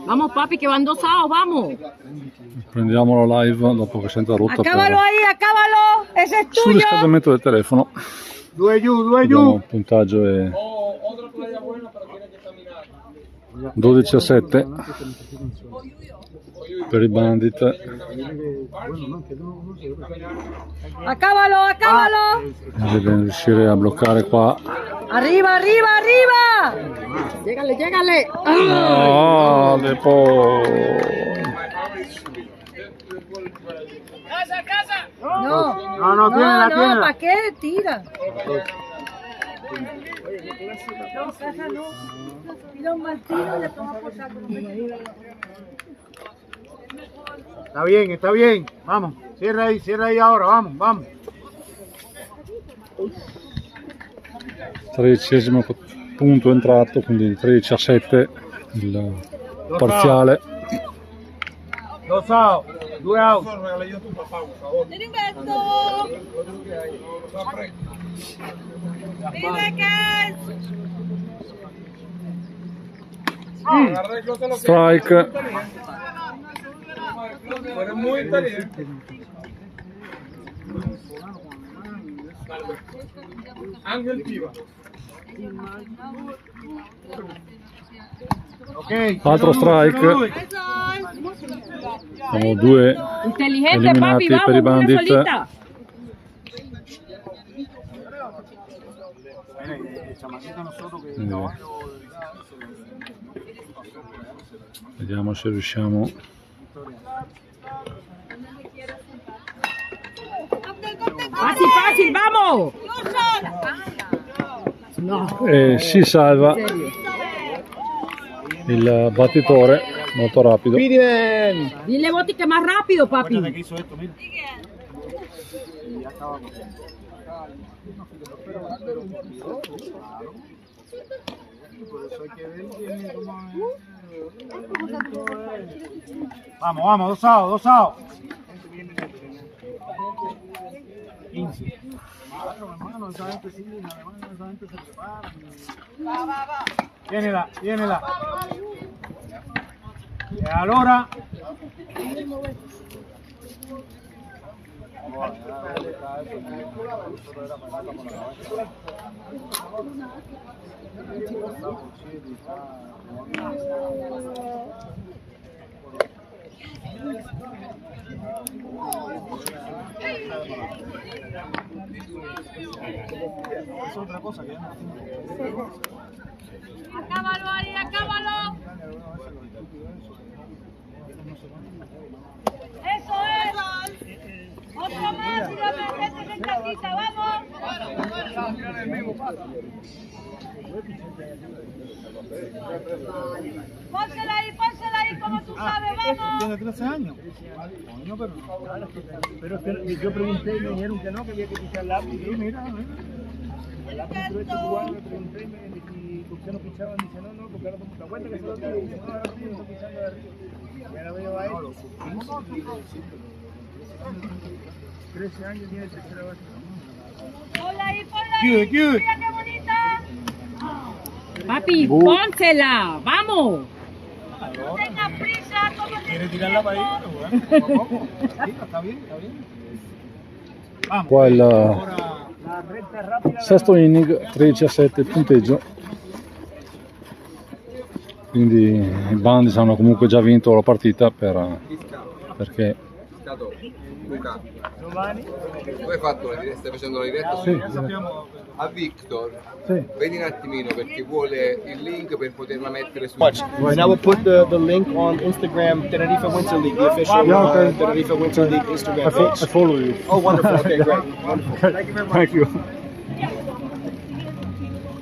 Vamos papi che van 2 sao, vamos. Prendiamo la live dopo che si è interrotta Accávalo ahí, accávalo. Ese es sul tuyo. riscaldamento del telefono. Due giù, Vediamo, il puntaggio è 12-7 per i Bandit. Accávalo, accávalo. Deve riuscire a bloccare qua. Arriba, arriba, arriba. Llégale, llégale. Ah, dopo No, No, tienela, no, tienela. ¿para qué tira? Tira un mal tiro y le toma por saco. Está bien, está bien. Vamos, cierra ahí ahora, vamos, vamos. 13° punto entrato, quindi 13-7 il parziale. 2 out, 2 out. Heriberto. Dime que Strike. Ok. Altro strike. Sono 2 inteligente eliminati papi, per i vamos, una Bandit. solita. Quindi, vediamo se riusciamo. Fácil, fácil, vamos. No, E si salva il battitore molto rapido. dile Boti que más rápido, papi. Vamos, vamos, 2 out, 2 out. 15. Hermano, esa gente sí, esa gente se prepara. Tiénela, tiénela. Y ahora. Es otra cosa que ya no tengo. Acábalo ahí, acábalo. Eso es. Otro más y lo metes en casita, vamos. Pónsela ahí como tú sabes, vamos. Tiene 13 años. Coño, pero es que yo pregunté y me dijeron que no, que había que pichar lápiz. Sí, mira. El lápiz cubano le pregunté y me dijo, ¿por qué no pichaban? Dice, no, porque ahora te cuenta que solo te dice, no, ahora sí estoy pichando de arriba. Y ahora veo a él. 13 años tiene tercera base. Ponla ahí. Mira qué bonita. Papi, pónsela, vamos. No tengas prisa, como te ¿Quiere tirarla para ahí? Pero bueno, está bien. Vamos. Qua il La recta rápida. sesto inning, 13-7 il punteggio. Quindi i Bandit hanno comunque già vinto la partita perché Luca, tu hai fatto stai facendo la diretta? sì, A Victor, sì. vedi un attimino perché vuole il link per poterla mettere su. Watch. And I will put the link on Instagram, Tenerife Winter League, the official Yeah, okay. Tenerife Winter League Instagram I page. follow you. Oh, wonderful. Okay, great. Wonderful. Thank you.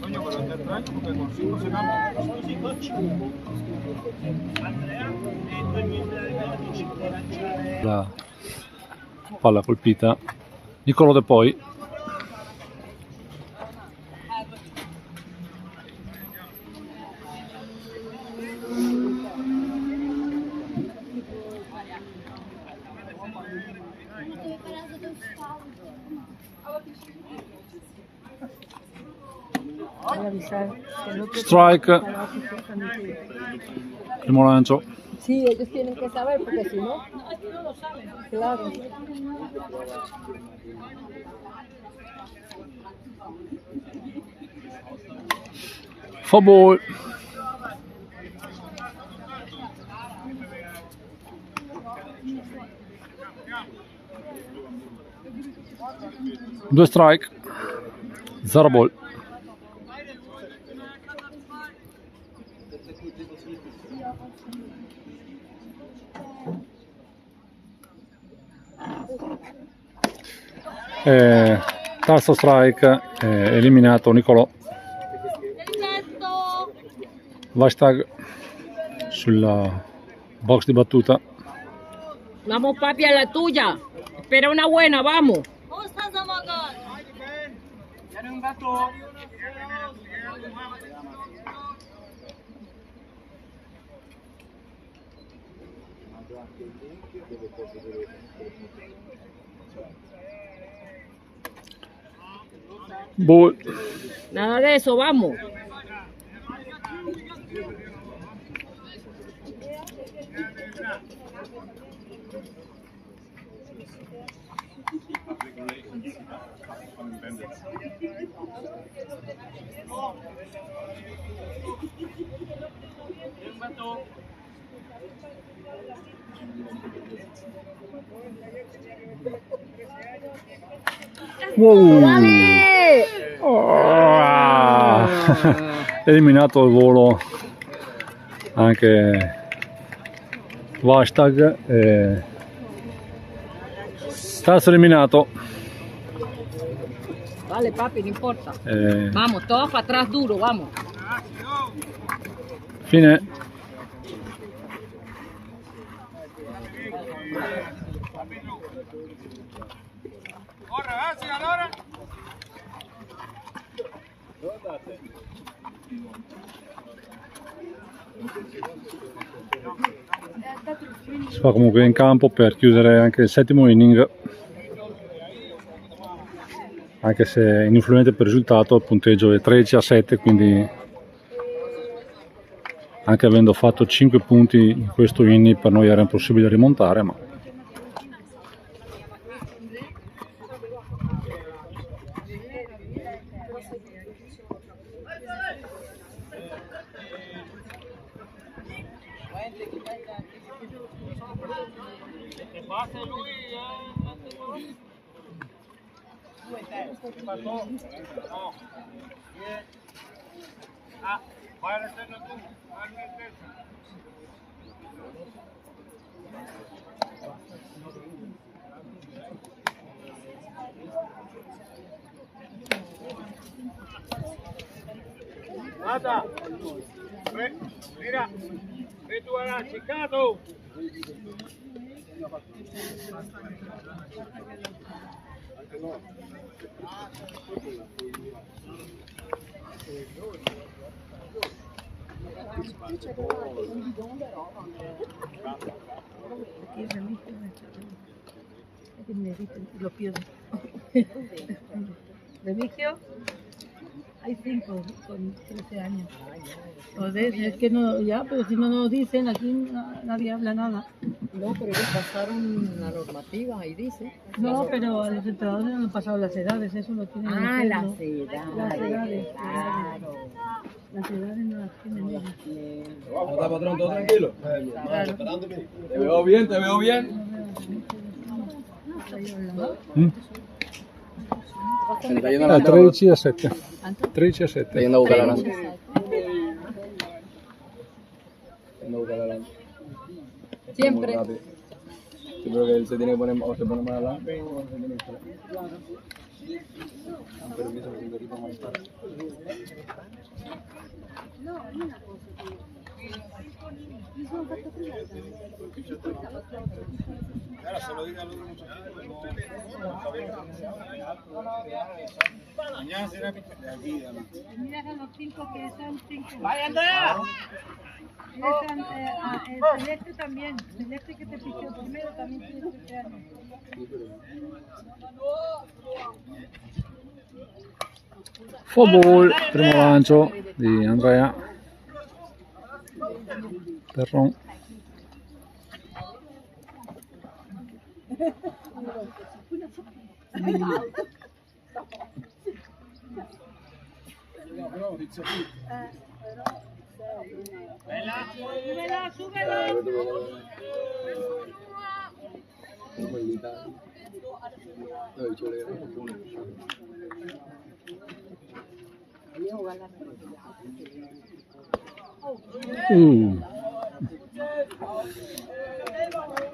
Coño, pero te extraño porque con 5 se cambia. La palla colpita Niccolò De Poi. para avisar. El otro Strike. para que Primo lancio. sí, ellos tienen que saber porque si no, no lo saben. Claro. Football. Due strike. 0 ball. Terzo strike, eliminato Nicolò. Hashtag sulla box di battuta. Vamos, papi, a la tuya. Espera una buena, vamos. Ball. Nada de eso, vamos. Wow. ¡Dale! Oh. Eliminato il volo anche Hashtag. Terzo eliminato. Vale, papi, no importa. Vamos, todos para atrás duro, vamos. Fine. Si fa comunque in campo per chiudere anche il settimo inning, anche se ininfluente per risultato, il punteggio è 13-7, quindi anche avendo fatto 5 punti in questo inning per noi era impossibile rimontare, ma Mata, mira, ve tú a Chicago. Lo pierdo. Remigio, hay 5 con 13 años. Joder, es que no, ya, pero si no nos dicen, aquí nadie habla nada. No, pero ellos pasaron la normativa, ahí dice. No, pero a los entrenadores no han pasado las edades, eso lo tienen. Ah, que las hacerlo. edades. Las edades, Claro. las edades no las tienen ellos. ¿Cómo está, patrón? ¿Todo tranquilo? Claro. Te veo bien, te veo bien. Se está yendo la 13-7. 13-7. Está yendo a buscar la lana. Yendo a buscar la lana. Siempre. Yo creo que él se tiene que poner, o se pone más adelante o se tiene que esperar. Permiso, que siempre equipo más tarde. Mira a los 5 que son 5. ¡Vaya, Andrea! Celeste también. Celeste que te pichó primero también tiene 13 años. Football, primo lancio di Andrea Perron.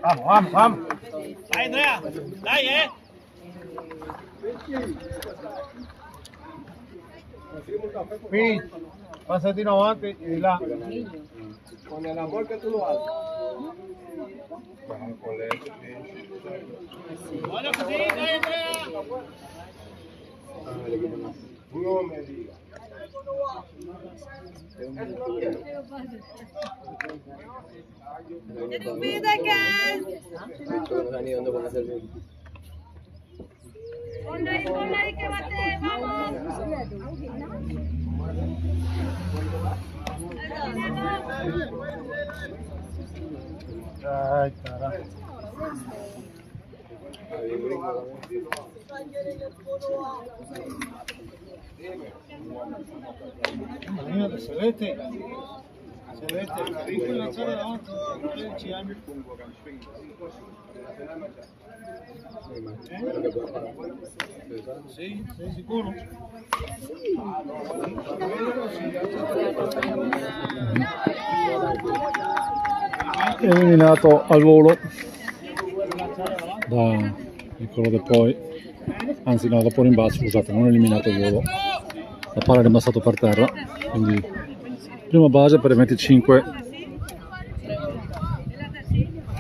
Vamos, vamos, vamos. Dai Andrea, dai Pin, pásate una adelante y la. Con el amor que tú lo haces. Bueno, que sí, dai Andrea. No me digas. Ponle ahí que bate, vamos. Ay, carajo. Imagínate, Celeste. Celeste, rico en la sala de abajo. Sí, sí, sicuro. Eliminato al volo da Niccolo De Poi, anzi no, dopo rimbalzo, scusate, non eliminato al volo, la palla è rimbalzato per terra, quindi prima base per i 25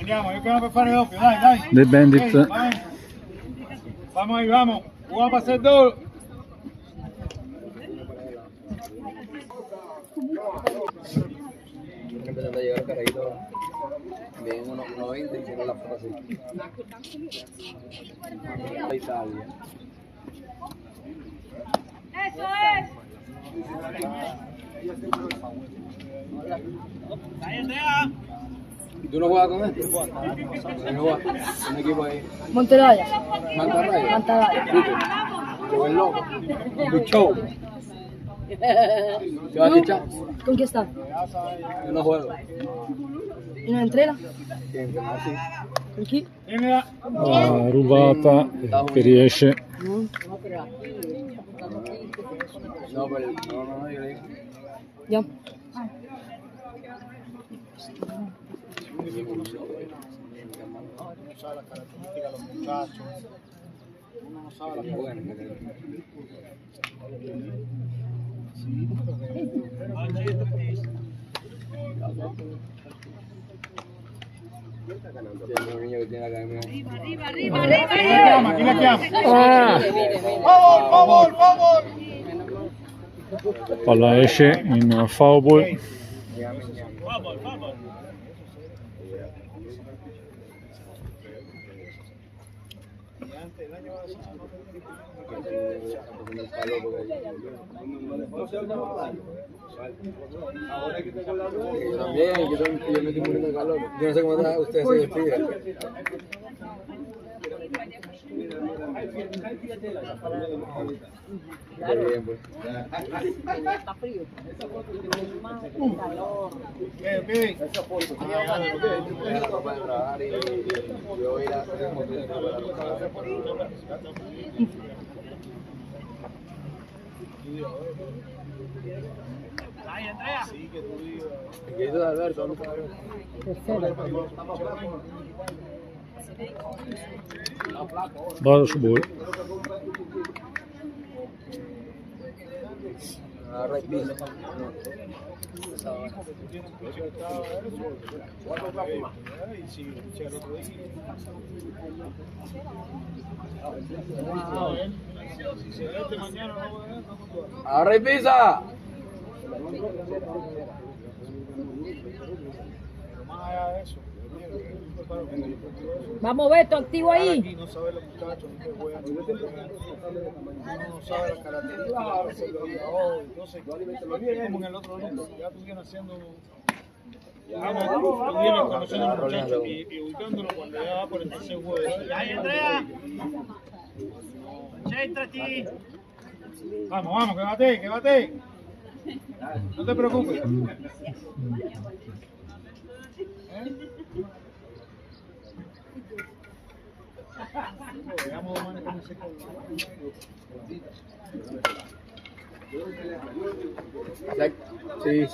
Andiamo, io chiamo per fare doppio, dai, dai. dei Bandit. Vamos ahí, vamos. Vamos a pasar dos. Empezando a llegar cargadito bien unos 90 y hicieron la foto así. Italia. Eso es. ¿Tú no juegas con esto? ¿No juegas? Un equipo ahí. Monterraya. Mantarraya. Mantarraya. Yo el loco. Luchó. ¿Te vas a fichar? ¿Con quién está? Yo no juego. ¿Y no entrena? ¿Quién? Así. ¿Con quién? La rubata che riesce. No, pero no, yo le digo. Ya. No sabe las características de los muchachos. Uno no sabe las características. Tiene un niño que tiene la academia. Arriba, arriba. Aquí la chiamo. Ah, palla esce in foul ball. Yo también, yo me estoy muriendo de calor. Yo no sé cómo está usted se despide. Bien, pues. Está frío. Bien. Deja la ropa de trabajar y yo voy a ir a hacer un montón de trabajo. Ay, Andrea. Sí, que tú digas. ¿Qué hizo de Alberto? ¿Dónde está Alberto? Vado su ball. Agarra el piso. Agarra el pisa. Pero más allá de eso, Vamos, Beto, activo ahí. No sabe los muchachos que juegan, no sabe las características, entonces como en el otro grupo, ya estuvieron haciendo, estuvieron conociendo a los muchachos y ubicándolo cuando ya va por el tercer juego. ¡Ay, Andrea! ¡Céntrate! Vamos, que bate. No te preocupes. Sí.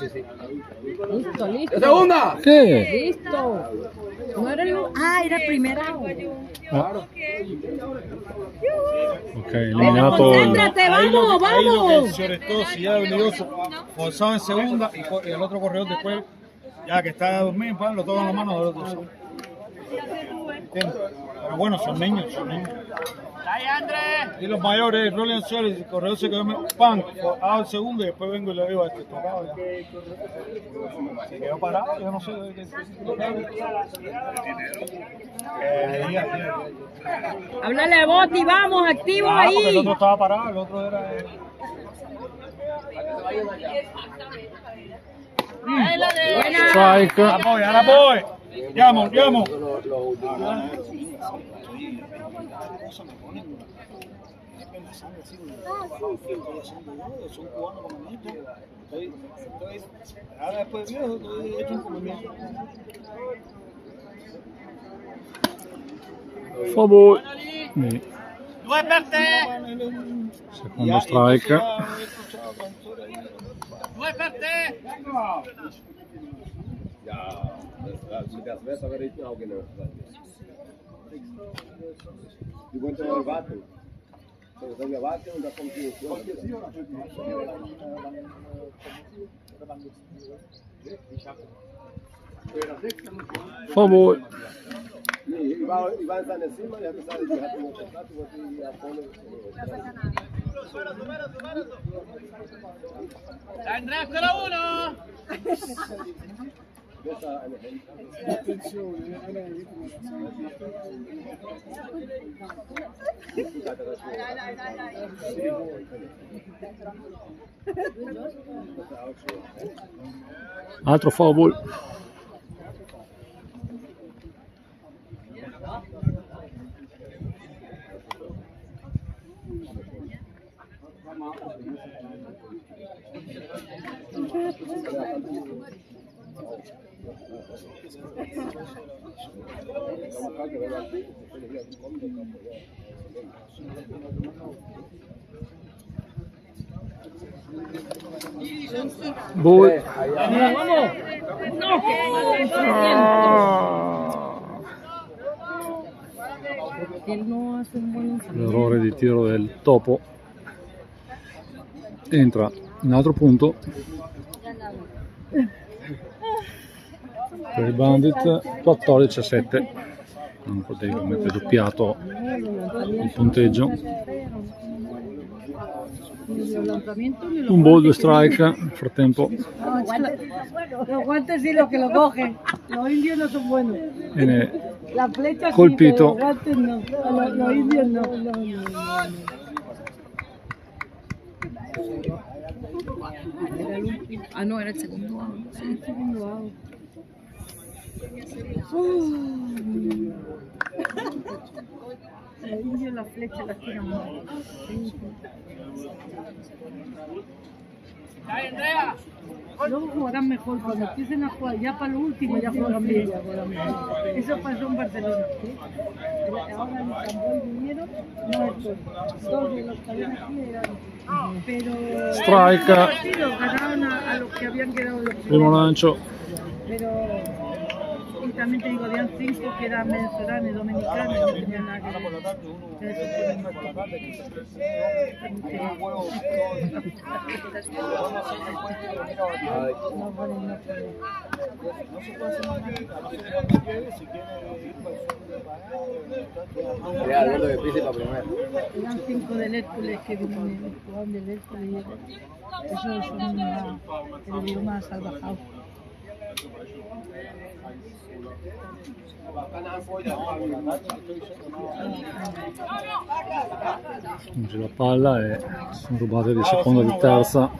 Listo. ¡La segunda! ¿Qué? Listo. No era el... era el primer out. Ok, eliminato. Concéntrate, vamos. Sobre todo si ya venido forzado en segunda y el otro corredor después, ya que está dormido, lo toma en la mano del otro. ¿Entiendes? Pero bueno, son niños. Y los mayores, Rolling Suárez, el corredor se quedó, hago el segundo y después vengo y le digo a este tocado ya. Se quedó parado, yo no sé de qué. Háblale a Boti, vamos, activo Porque el ahí. otro estaba parado, el otro era... Strike. Ahora voy. Llamo. Ahora después de viejo, he hecho un comimiento. Favor. Muévete. Secondo strike. Muévete. Si te haces saber el no, que no. Y cuento el bate. Se cambia bate, una confusión. Favor. Y va a estar encima, ya te sabes que ya tengo contacto, y ya pone. Andrés, solo uno. Altro favor. Voy. Vamos. No, él no hace un buen L'errore di tiro del topo. Entra in altro punto per il Bandit 14-7. Non praticamente doppiato il punteggio. Un ball, 2 strike. Nel frattempo Los guantes sí, los que lo cogen. Los indios no son buenos. viene La flecha sí, colpito. pero los guantes no. Los indios no. no, era el segundo out. Sí, el segundo out. Los indios las flechas las tiran mal. Luego jugarán mejor, cuando empiecen a jugar ya para lo último ya juegan bien. Eso pasó en Barcelona. Ahora en Estambul vinieron, no estos, dos de los que habían aquí eran. Pero Strike. los partidos ganaban a los que habían quedado los Primo lancio. Pero y también te digo, habían 5 que eran venezolanos y dominicanos y no tenían nada que ver. Eso fue muy Ya, Alberto de Príncipe primero. Eran 5 del Hércules que vinieron, jugaban del Hércules y eso es el idioma salvajado. Giunge la palla e sono rubate di seconda e di terza.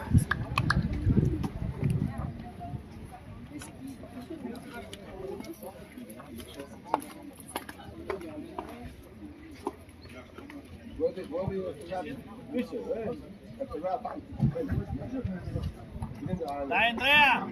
Dai Andrea!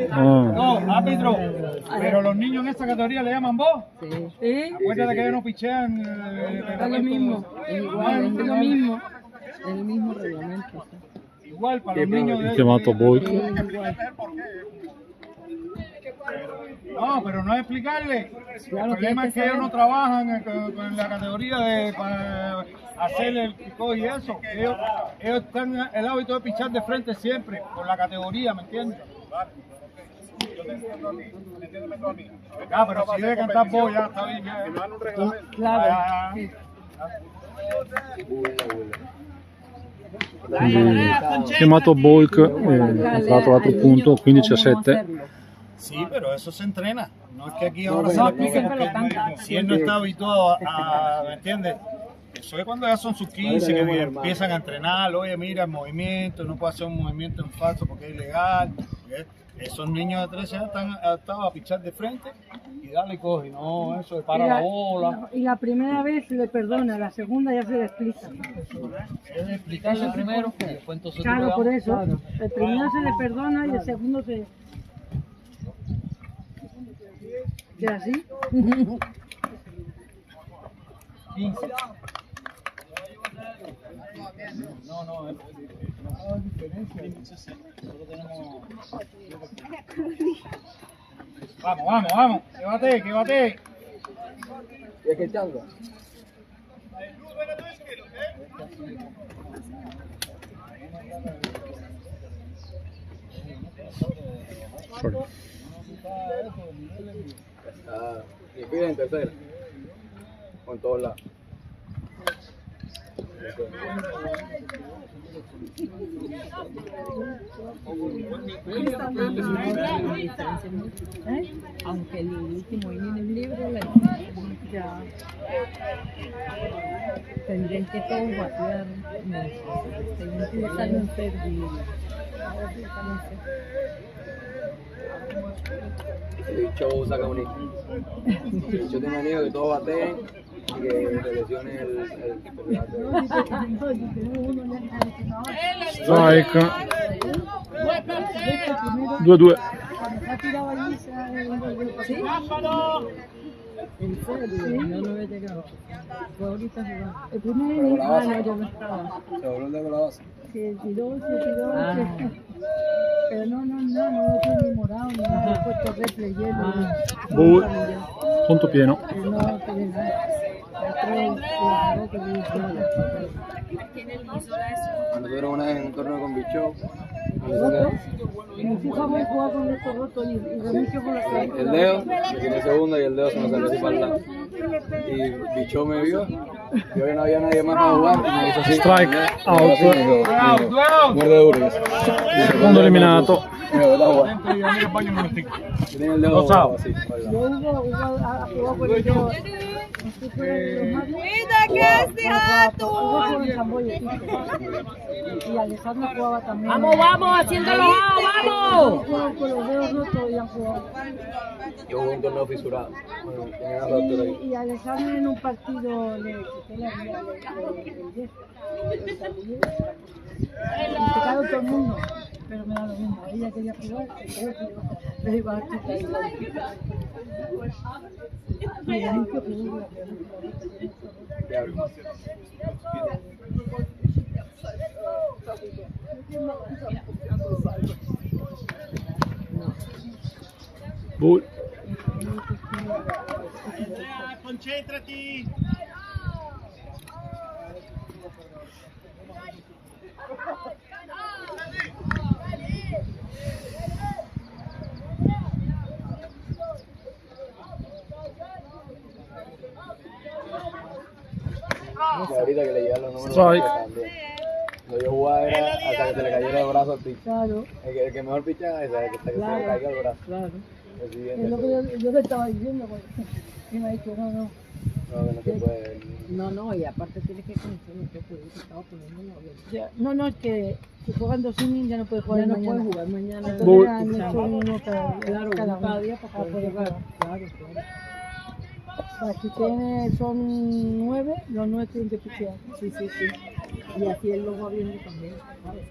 No, árbitro. Pero los niños en esta categoría le llaman vos. ¿Sí? Acuérdate que ellos no pichean. Es lo mismo, es igual, es lo mismo. Es el mismo reglamento. Igual para los niños de Chiamato Boico. No, pero no es explicarle. El problema es que ellos no trabajan con la categoría de para hacer el pico y eso. Ellos están el hábito de pichar de frente siempre, por la categoría, ¿me entiendes? Ah, pero si debe cantar vos, ya está bien. Ya. Claro. Quindi chiamato Boic, ha trovato l'altro punto, 15-7. Sí, pero eso se entrena. No es que aquí ahora se le explique porque si él no está habituado a ¿me entiendes? Eso es cuando ya son sus 15 que empiezan a entrenar. Oye, mira el movimiento, no puede hacer un movimiento en falso porque es ilegal. Esos niños de 13 años están adaptados a pichar de frente y darle y coge, no eso de para la bola. Y la primera vez le perdona, la segunda ya se le explica. Es de explicarle primero y después entonces Claro, por eso. El primero se le perdona y el segundo se... ¿Qué así? 15. No hay diferencia. Solo tenemos... Vamos, que bate. ¿Y es que chango? Sorry. Y pide en tercera. Con todos lados. Aunque el último inning es libre, Ya. tendrían que todos batear. Están perdidos. El bicho saca un hito. Yo tengo miedo que todos bateen y que se lesione el Strike. 2-2. Cuando se ha tirado allí se ha... ¿Sí? En serio, yo no había llegado. Fue ahorita jugando. El primer inning, no, yo no estaba. Se volvió el de la base. Se tiró. Pero no lo tiene ni morado ni nada. He puesto replay hielo. Ball. Punto pieno. No tiene nada. Nosotros una vez en un torneo con Bicho. Mi hija me jugaba con estos rotos y Remigio con la cabeza. El dedo, me tiré segunda y el dedo se me salió así para el lado. Y Bicho me vio que no había nadie más a jugar y me hizo así. Strike out. Muerde duro. Secondo eliminato. Me botó a jugar. Yo tenía el dedo Rosado. así. para el lado. Yo jugaba con ellos. Mira que es Y Alessandro jugaba también. Vamos, haciéndolo, vamos. Jugaban con los dedos rotos y han jugado. Yo jugué un torneo fisurado. Bueno, tenía la doctora ahí. Y Alessandro en un partido le quité la vida del yeso. Se cayó todo el mundo, pero me da lo mismo. Ella quería jugar, le iba a quitar igual. Y el único que jugó Diablo. Bull. Andrea, concentrati. Y ahorita que le llegan los números. Strike. También. Lo yo jugaba era hasta que se le cayera el brazo al pitch. Claro, El que mejor picha es ese, hasta que se le caiga el brazo. claro. El siguiente. Es lo que yo le estaba diciendo, porque y me ha dicho, no. No, que no se puede. No, y aparte tienes que conocer lo que te estaba poniendo la Ya, no, es que si juegan 2 innings ya no puede jugar Ya no mañana. puedes jugar mañana. Entonces Bull. han hecho uno Claro, cada cada uno. día para Para poder poder jugar. jugar. Claro. O sea, si son 9, los 9 tienen que pichear. Sí. Y así él lo va viendo también. ¿Sabes?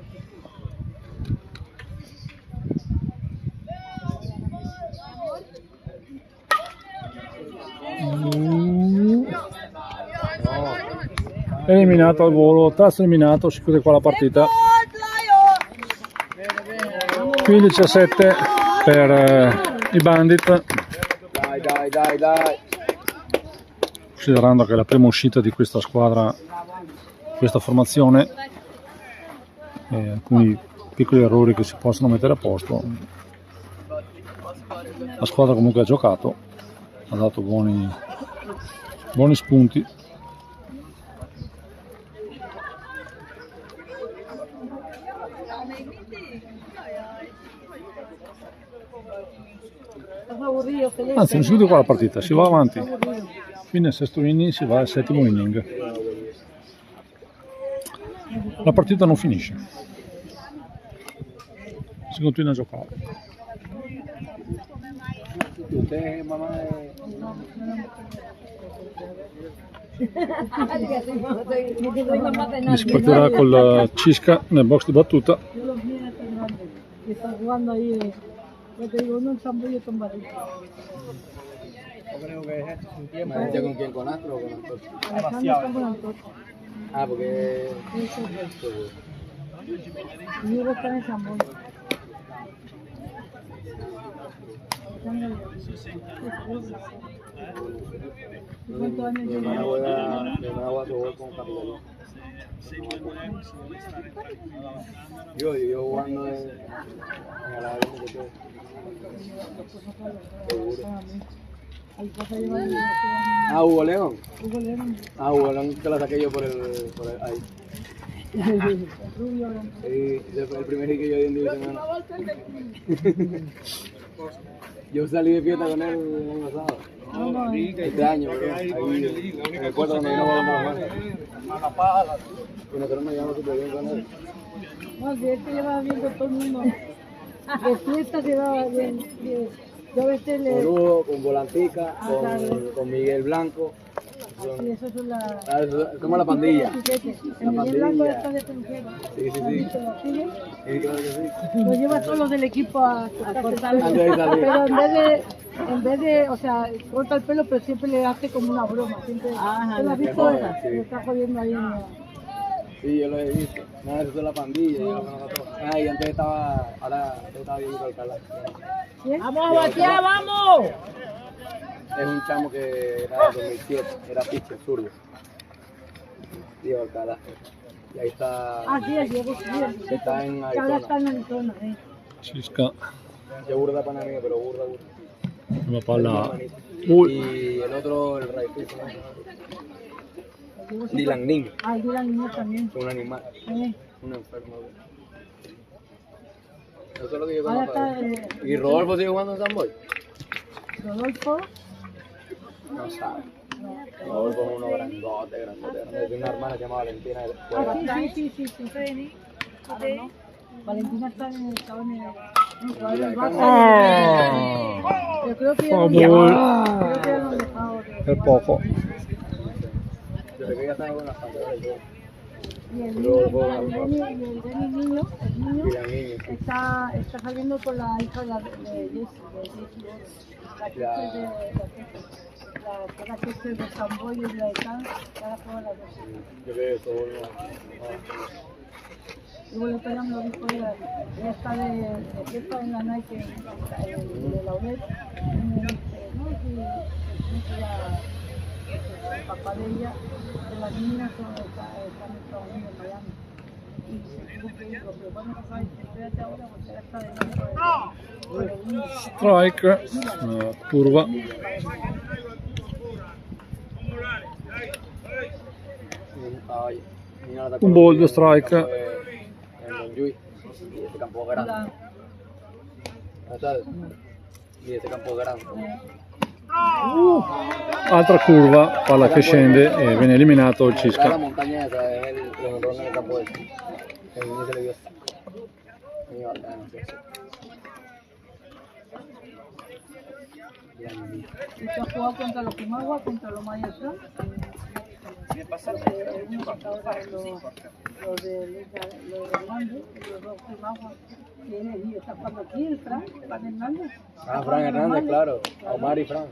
Eliminato al volo, tasto eliminato, si chiude qua la partita. 15-7 per i Bandit, Dai. considerando che è la prima uscita di questa squadra, questa formazione, e alcuni piccoli errori che si possono mettere a posto. La squadra comunque ha giocato, ha dato buoni spunti. Estás aburrido, Celeste. Anzi, non si chiude qua la partita, si va avanti. Fine al sesto inning, si va al settimo inning. La partita non finisce. Si continua a giocare. Usted, mamá, Mi si partirà con la Cisca nel box di battuta. Yo los vi en este grande, que están jugando ahí, yo te digo, uno en San Boy y otro en Barrio. Yo creo que es un tiempo. ¿me dice con quién? ¿Con Astro o con Astro? Alejandro está con Antonio. Ah, porque. Eso es. Y Hugo está en San Boy. ¿Cuántos años Mi lleva? hermana juega su juego con Capitolio. Yo jugando en el área de todo. Ahí pasa lleva Ah, Hugo León. Hugo León, Ah, Hugo León te la saqué yo por el ahí. Rubio, Sí, ese fue el primer hit que yo di en División. Yo salí de fiesta con él el año pasado. Este año, bro. Ahí en el puerto cuando vino a jugar. Y nosotros nos llevamos súper bien con él. no, si este llevaba bien con todo el mundo. De fiesta se llevaba bien. Yo a veces Con le... Hugo, con Volantica, claro. con Miguel Blanco. Sí, eso son las... Somos la pandilla. El Miguel Blanco está de peluquero. Sí. Sí, claro que sí. Lo lleva todos los del equipo a cortar el Antes de pelo. salir. Pero en vez de, o sea, corta el pelo, pero siempre le hace como una broma. Siempre, Ajá, ¿tú lo has le visto? joda, sí. Le está jodiendo ahí. Sí, yo lo he visto. No, eso es la pandilla. Yo lo conozco a todos. Ah, y antes ahora estaba viendo Alcalá. ¡Vamos a batear, vamos! Es un chamo que era de 2007, era pitcher zurdo. Diego Alcalá. Y ahí está. Ah, sí, el Diego, sí. Está en Que ahora está Arizona. en Arizona, Cisca, Se burda para mí, pero burda. prima palla. Y el otro, el Rayfield, El Diego sí. Dylan Ning, Ah, el Dylan Niño también. un animal, Sí. un enfermo. Eso es lo que yo Ahora conozco. está ¿Y Rodolfo sigue jugando en San Boy? Rodolfo. No sabe. Rodolfo es uno grandote. Tiene una hermana que se llama Valentina. Ah, sí. Ahora no. Valentina está en el Yo creo que ya lo han dejado. Per poco. Desde que ya estaba con las pantallas y todo. Y el niño, el niño Dylan Ning, sí. está saliendo con la hija de Jessie, la que es de San Boy y la de Can, ahora juega la dos. Yo creo que eso Luego le pegan lo dijo ella está en la Nike de la UNED. Y me dice, no, si el papá de ella, de las niñas, está en Estados Unidos, en Miami. Y se tuvo que ir, pero bueno, papá, dice, espérate ahora porque ya está de nuevo. Strike, curva. Un bold strike. Ese campo grande. ¿Sabes? Y ese campo grande. Altra curva, palla che scende e viene eliminato il La Cisca. montaña esa es el honrón en el campo ese. El niño se le dio. Y va, no sé. Y se ha jugado contra los Pimagua, contra los Mayas. Uno ahora los de Hernández, los dos Pimagua. Y está jugando aquí el Fran Hernández. Ah, Fran Hernández, claro. Omar y Fran.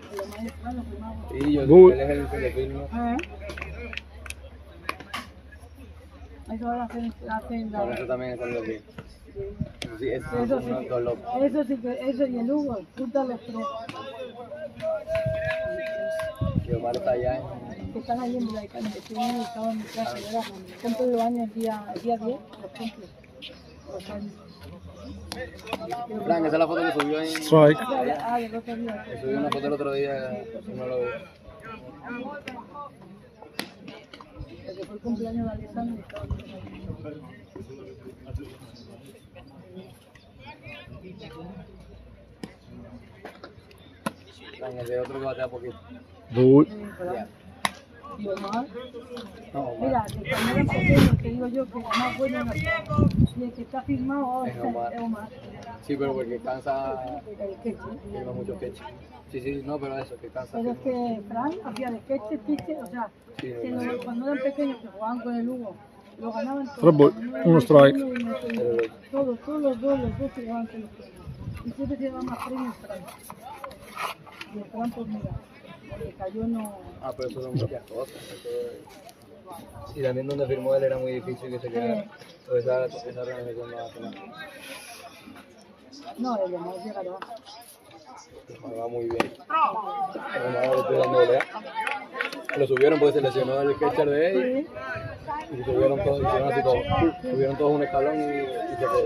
Sí, yo Good. él es el que le filmo. Eso hacen Con eso también están los bien. Sí, eso eso es sí, dos locos. eso sí que, eso y el Hugo, juntan los tres. Y Omar está allá. Que están ahí en Villaicana, que estaban en mi casa, ¿verdad? Cumplen los años el día 10, los cumple. Los años. Fran, esa es la foto que subió en. Strike. Ah, el otro día. Subió una foto el otro día, si no lo veo. Porque fue el cumpleaños de Alessandro y estaban ahí. Fran, ese otro que batea poquito. Good. Y Omar, No, Omar. mira, que cuando era pequeño, te digo yo que el más bueno era y el que está firmado ahora Es Omar. es Omar. Sí, pero porque cansa, El queche. lleva mucho queche. Sí, sí, no, pero eso, que cansa. Pero es que Fran hacía de queche, piche, o sea, Sí, que no, cuando eran pequeños que jugaban con el Hugo, lo ganaban todos. Tres ball, uno strike. Todos los dos se llevaban con los premios. Y siempre se llevaban más premios Fran. Y el Fran, pues mira, porque cayó no... Ah, pero eso son muchas cosas. Eso es... Y también donde firmó él era muy difícil que se quedara. Toda esa organización no hace nada. No, el Omar llegará. Va muy bien. Lo subieron porque se lesionó el catcher de él. Y subieron todos, hicieron así como, subieron todos un escalón y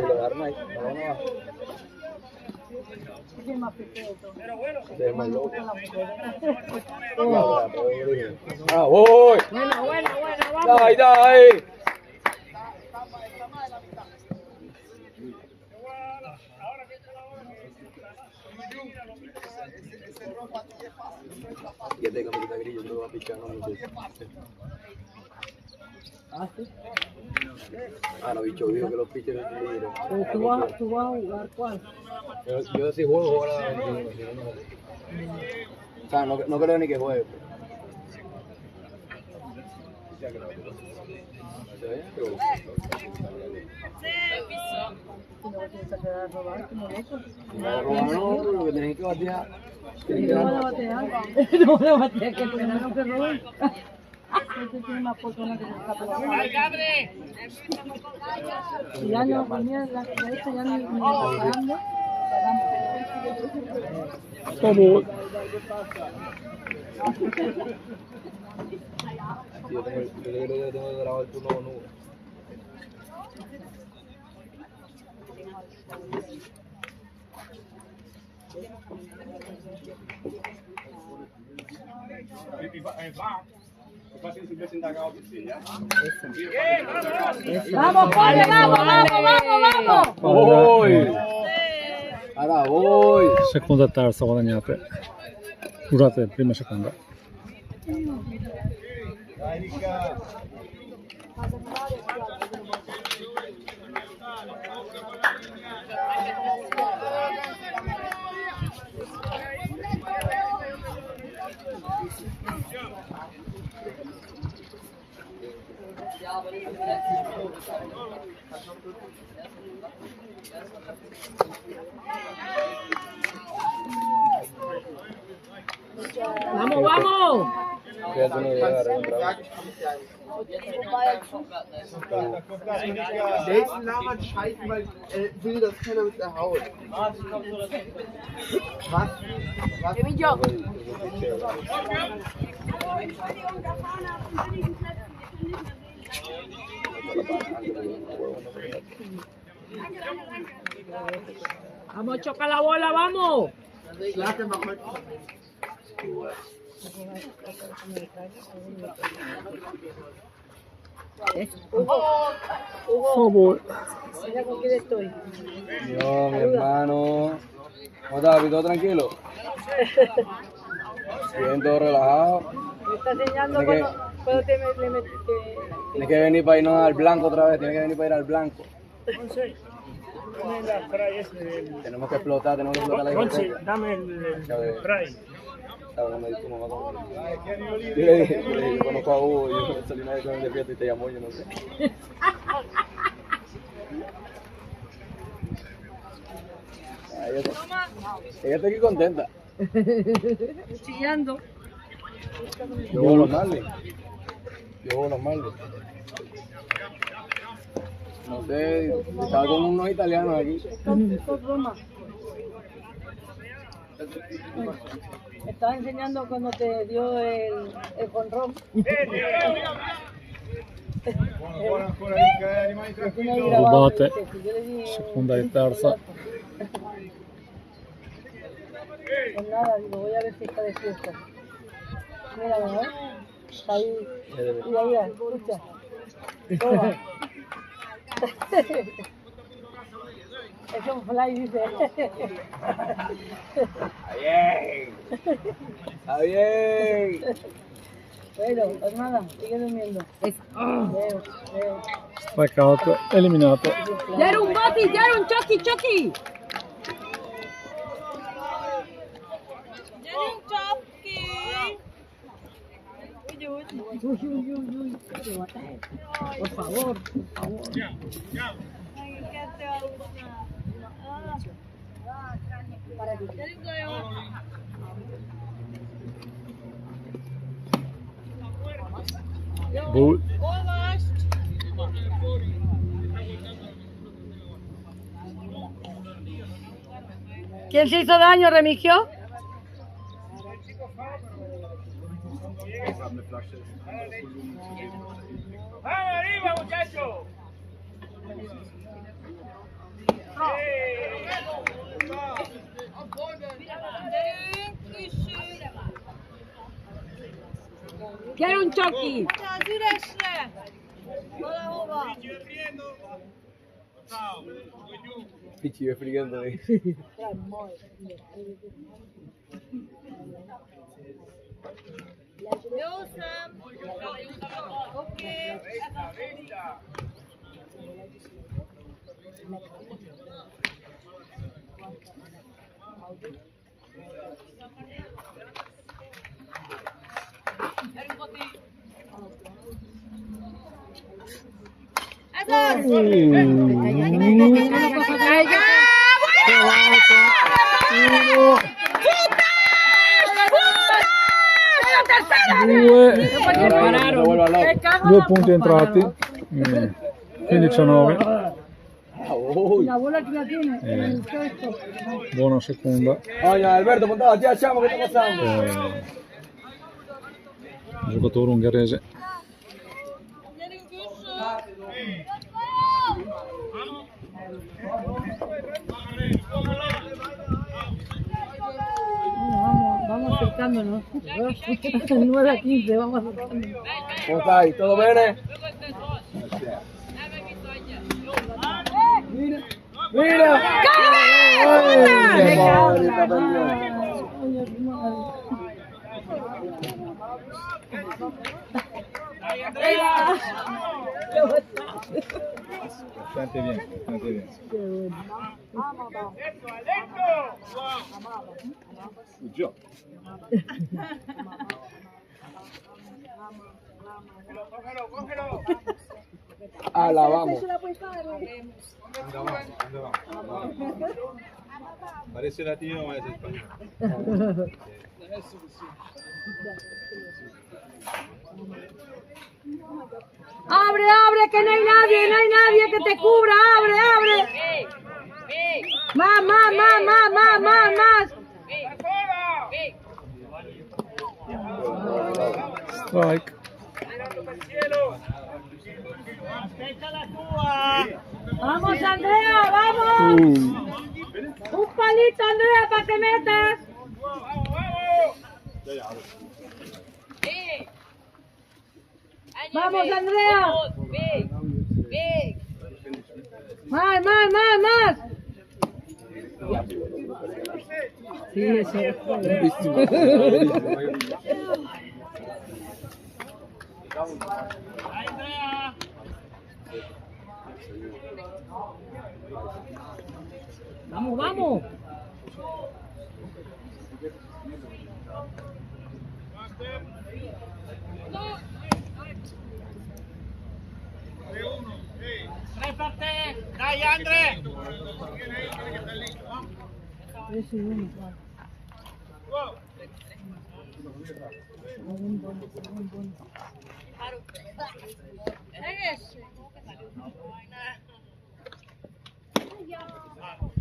lo dejaron ahí. No. Es el más pequeño de todos. Ese es el más loco. Oh. ¡Ah, voy! Bueno, vamos. ¡Dai! Y este camiseta gris, yo lo voy a pichar, no me sé. Ah, sí. Ah, no, bicho, dijo que los pitchers son libres. Pero tú vas a jugar ¿cuál? Yo sí juego ahora 21, si no, no. O sea, no creo ni que juegue. ¿Se ve? Pero... Si no tienes que quedar a robar, como loco. No, lo que tenés que batear. No van a batear. No van a batear, que no se roben. Este tiene más personas que se escapan la bola. Y ya no, venía la esta ya ni está parando. Vamos. Yo creo que tengo que grabar el turno con Hugo. ¡Vamos, Pole, vamos! Voy! Ora voy! Seconda e terza guadagnate. Scusate, prima e seconda. ¡Vamos! Ya tú no llegas a recuperar. Der ist labert Scheiße, weil er will das keiner mit der Haut. Was? Vamos, choca la bola, vamos. Schlage mal heute. Por favor. Mira con quién estoy. Yo, mi hermano. ¿Cómo estás, papi? ¿Todo tranquilo? Bien, todo relajado. Me está enseñando Tiene que- cuando le metí. Tienes que venir para irnos al blanco otra vez. Tienes que venir para ir al blanco. Entonces, dame la fray ese del... Tenemos que explotar la Ponce, discoteca. dame el fray. Estaba cuando tu mamá conmigo. Yo le dije, yo conozco a Hugo, yo salí una vez con él de fiesta y te llamó, yo no sé. Ella está aquí contenta. Chillando. Yo juego los Marlins. No sé, estaba con unos italianos aquí. Me estaba enseñando cuando te dio el jonrón. Rubate, seconda e terza. Pues nada, digo, voy a ver si está de fiesta. Mira, ¿no? Está ahí. Mira, mira, escucha. Toma. Es un fly, dice. Está bien. Bueno, pues nada, sigue durmiendo. Veo. Strikeout, eliminato. Diario un boti, diario un choqui. Uy. Por favor. Bull. ¿Quién se hizo daño, Remigio? ¡Vamos arriba, muchachos! Quiero un choqui. Pichi, ve friendo ahí. Due punti entrati, 15-9, La bola que la tiene. buona seconda. Oye, Alberto, puntata, ti lasciamo che sta passando. Giocatore ungherese. Vamos acercándonos. 9-15, vamos acercándonos. ¿Cómo stai? Tutto bene? Mira! Bastante bien. Good job. La vamos. Parece latino, ma è spagnolo. Abre, abre, que no hay nadie que te cubra, abre, abre. Más, más, más, más, más, más, más. Strike. Vamos, Andrea, vamos. Un palito, Andrea, para que metas. Vamos, Andrea. Más, más, más, más. Sí, eso. Vamos, vamos. Dai, Andre!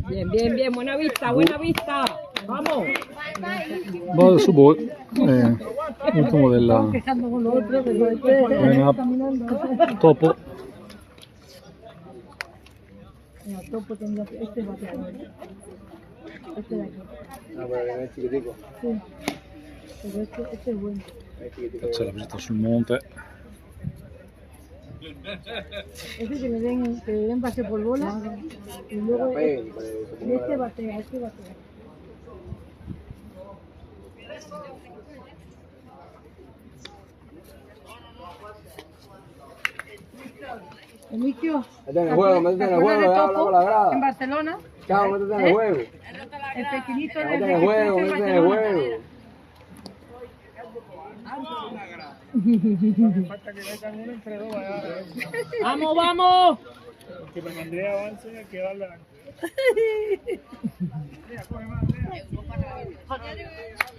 Bien, bien, bien, buena vista, buena vista. Vamos. Va su ball. Ultimo della Quejando con lo otro, pero este caminando. Topo. No, Topo tendrá este bateador. Este de aquí. No, pero es chiquitico. Sí. Pero este es bueno. C'è la visita sul monte. Ese que le den base por bola. Y luego este batea, este batea. Emilio, Métete en el juego, métete en el juego, ya habla con la grada. en Barcelona, Chao, métete en el juego. el pequeñito de Métete en el juego, métete en el juego. Falta que metan uno entre dos allá. Vamos, vamos. Que para que Andrea avance hay que darle la...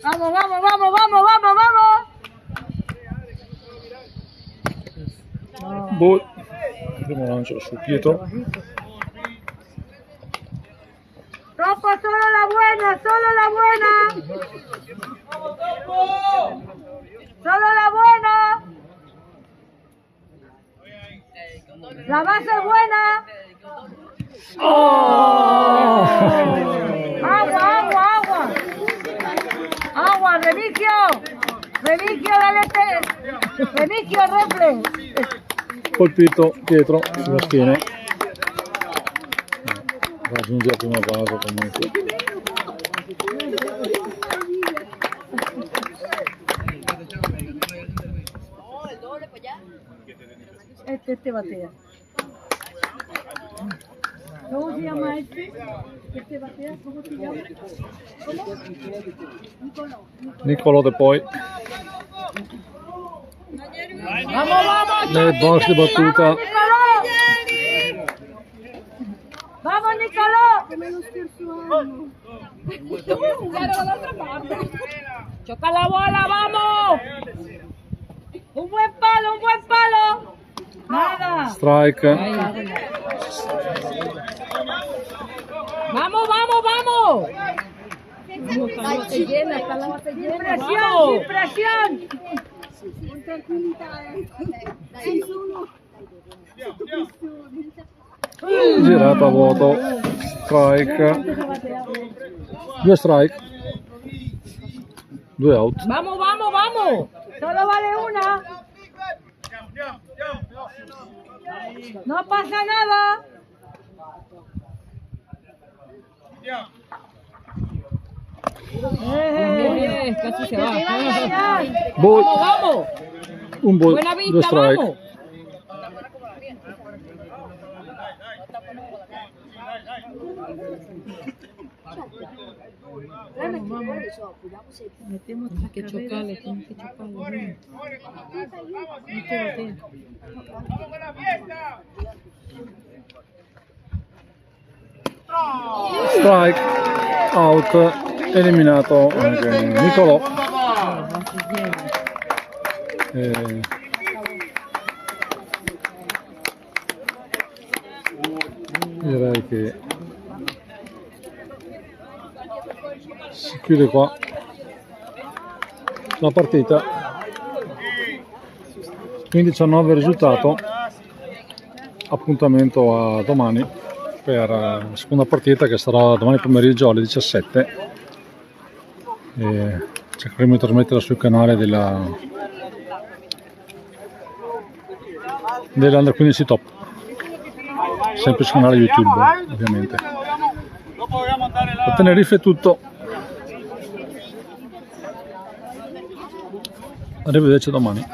Vamos, vamos, vamos, vamos, vamos, vamos. Ball. Primo lancio su Pietro. Topo, solo la buena, solo la buena. Solo la buena. La base es buena. ¡Oh! Agua, agua, agua. Agua, Remigio. Remigio, dale. Remigio, refle. Colpito Pietro sulla schiena. Raggiunge la prima base comunque. Este batea. ¿Cómo se llama este? Este batea, ¿cómo se llama? ¿Cómo? Niccolò De Poi. Vamos, vamos. Nel box di battuta. ¡Vamos, Nicolò! Choca la bola, vamos. ¡Un buen palo, un buen palo! ¡Nada! Strike. Vamos, vamos, vamos. Vamos, está la base llena, está la base ¡Sin llena. presión, Vamos. sin presión! Girata a vuoto. Strike. 2 strike. 2 out. Vamos, vamos, vamos. Solo vale una. No pasa nada. Bien, bien, casi se va. Te va a engañar. Ball. Vamos, vamos. Un ball. Buena 2 vista, strike. vamos. Metemos Tienes que chocarle, tienes que chocarle. Strike. Out. Eliminato anche Niccolò. Direi che si chiude qua la partita. 15-9 il risultato. Appuntamento a domani per la seconda partita, che sarà domani pomeriggio alle 17, e cercheremo di trasmetterla sul canale dell'Under 15 Top, sempre sul canale YouTube ovviamente. A Tenerife è tutto, arrivederci domani.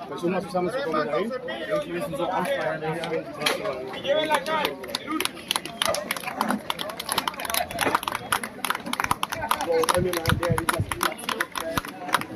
Versuchen wir zusammen zu kommen dahin. Wir müssen so anfeiern.